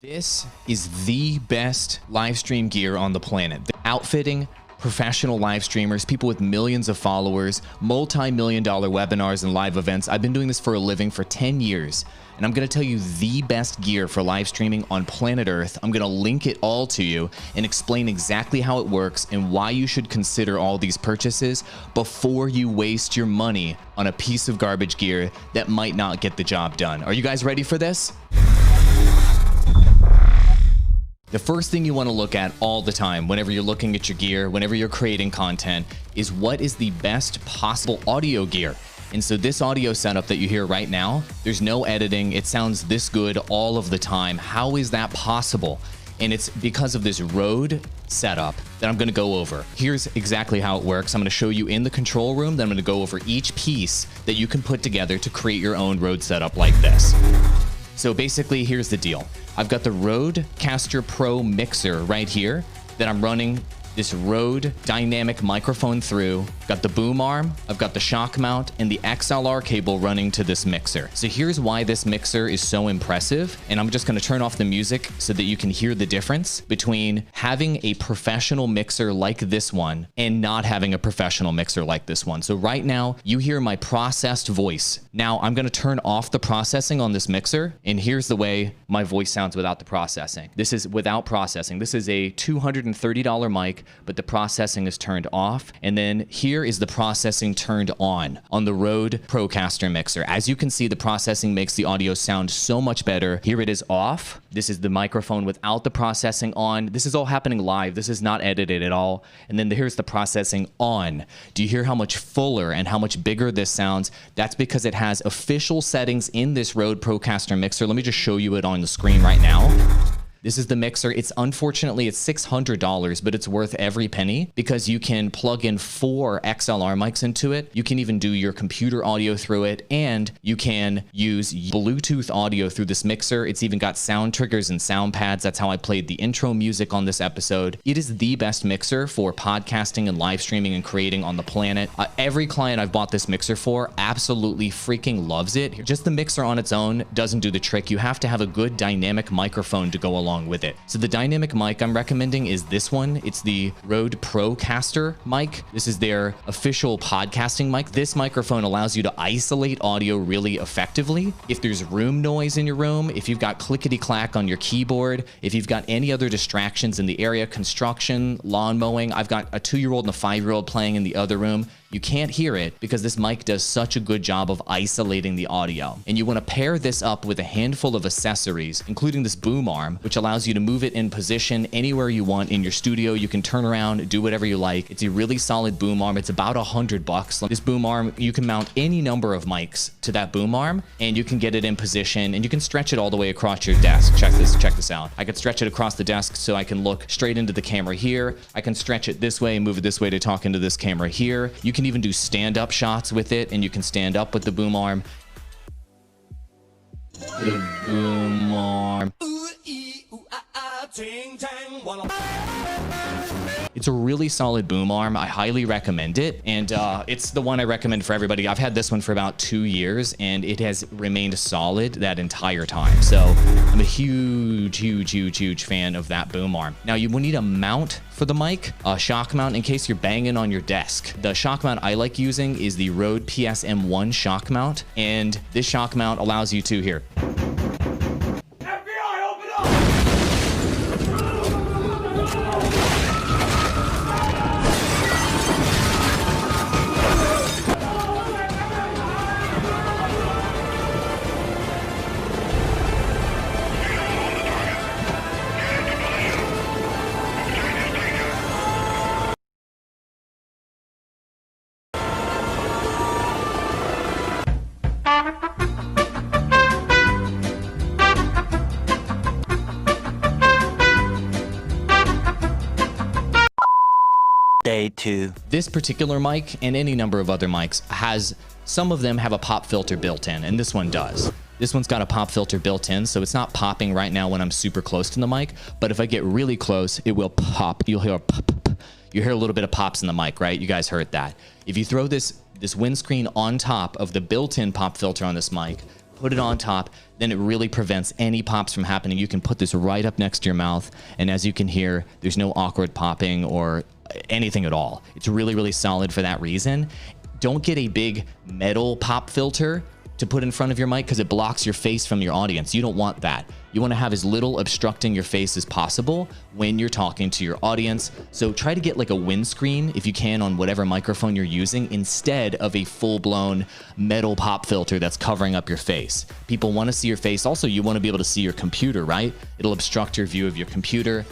This is the best live stream gear on the planet. The outfitting professional live streamers, people with millions of followers, multi-million-dollar webinars and live events. I've been doing this for a living for 10 years, and I'm going to tell you the best gear for live streaming on planet Earth. I'm going to link it all to you and explain exactly how it works and why you should consider all these purchases before you waste your money on a piece of garbage gear that might not get the job done. Are you guys ready for this? The first thing you want to look at all the time whenever you're looking at your gear, whenever you're creating content, is what is the best possible audio gear. And so this audio setup that you hear right now, there's no editing. It sounds this good all of the time. How is that possible? And it's because of this Rode setup that I'm going to go over. Here's exactly how it works. I'm going to show you in the control room. Then I'm going to go over each piece that you can put together to create your own Rode setup like this. So basically, here's the deal. I've got the Rodecaster Pro mixer right here that I'm running this Rode dynamic microphone through. Got the boom arm, I've got the shock mount, and the XLR cable running to this mixer. So here's why this mixer is so impressive. And I'm just gonna turn off the music so that you can hear the difference between having a professional mixer like this one and not having a professional mixer like this one. So right now, you hear my processed voice. Now I'm gonna turn off the processing on this mixer, and here's the way my voice sounds without the processing. This is without processing. This is a $230 mic, but the processing is turned off. And then here is the processing turned on the Rode Procaster mixer. As you can see, the processing makes the audio sound so much better. Here it is off. This is the microphone without the processing on. This is all happening live. This is not edited at all. And then here's the processing on. Do you hear how much fuller and how much bigger this sounds? That's because it has official settings in this Rode Procaster mixer. Let me just show you it on the screen right now. This is the mixer. Unfortunately, it's $600, but it's worth every penny because you can plug in 4 XLR mics into it. You can even do your computer audio through it, and you can use Bluetooth audio through this mixer. It's even got sound triggers and sound pads. That's how I played the intro music on this episode. It is the best mixer for podcasting and live streaming and creating on the planet. Every client I've bought this mixer for absolutely freaking loves it. Just the mixer on its own doesn't do the trick. You have to have a good dynamic microphone to go along with it. So the dynamic mic I'm recommending is this one. It's the Rode Procaster mic. This is their official podcasting mic. This microphone allows you to isolate audio really effectively. If there's room noise in your room, if you've got clickety clack on your keyboard, if you've got any other distractions in the area, construction, lawn mowing, I've got a 2-year-old and a 5-year-old playing in the other room. You can't hear it because this mic does such a good job of isolating the audio. And you want to pair this up with a handful of accessories, including this boom arm, which allows you to move it in position anywhere you want in your studio. You can turn around, do whatever you like. It's a really solid boom arm. It's about $100. This boom arm, you can mount any number of mics to that boom arm, and you can get it in position, and you can stretch it all the way across your desk. Check this out. I could stretch it across the desk so I can look straight into the camera here. I can stretch it this way and move it this way to talk into this camera here. You can even do stand-up shots with it, and you can stand up with the boom arm. The boom arm. It's a really solid boom arm. I highly recommend it, and it's the one I recommend for everybody. I've had this one for about 2 years, and it has remained solid that entire time. So I'm a huge fan of that boom arm. Now you will need a mount for the mic, a shock mount in case you're banging on your desk. The shock mount I like using is the Rode PSM1 shock mount, and this shock mount allows you to hear. Day 2. This particular mic and any number of other mics some of them have a pop filter built in, and this one does. This one's got a pop filter built in, so it's not popping right now when I'm super close to the mic, but if I get really close, it will pop. You'll hear a pop, pop. You hear a little bit of pops in the mic, right? You guys heard that. If you throw this windscreen on top of the built-in pop filter on this mic, put it on top, then it really prevents any pops from happening. You can put this right up next to your mouth, and as you can hear, there's no awkward popping or anything at all. It's really, really solid for that reason. Don't get a big metal pop filter to put in front of your mic because it blocks your face from your audience. You don't want that. You want to have as little obstructing your face as possible when you're talking to your audience. So try to get like a windscreen if you can on whatever microphone you're using instead of a full-blown metal pop filter that's covering up your face. People want to see your face. Also, you want to be able to see your computer, right? It'll obstruct your view of your computer.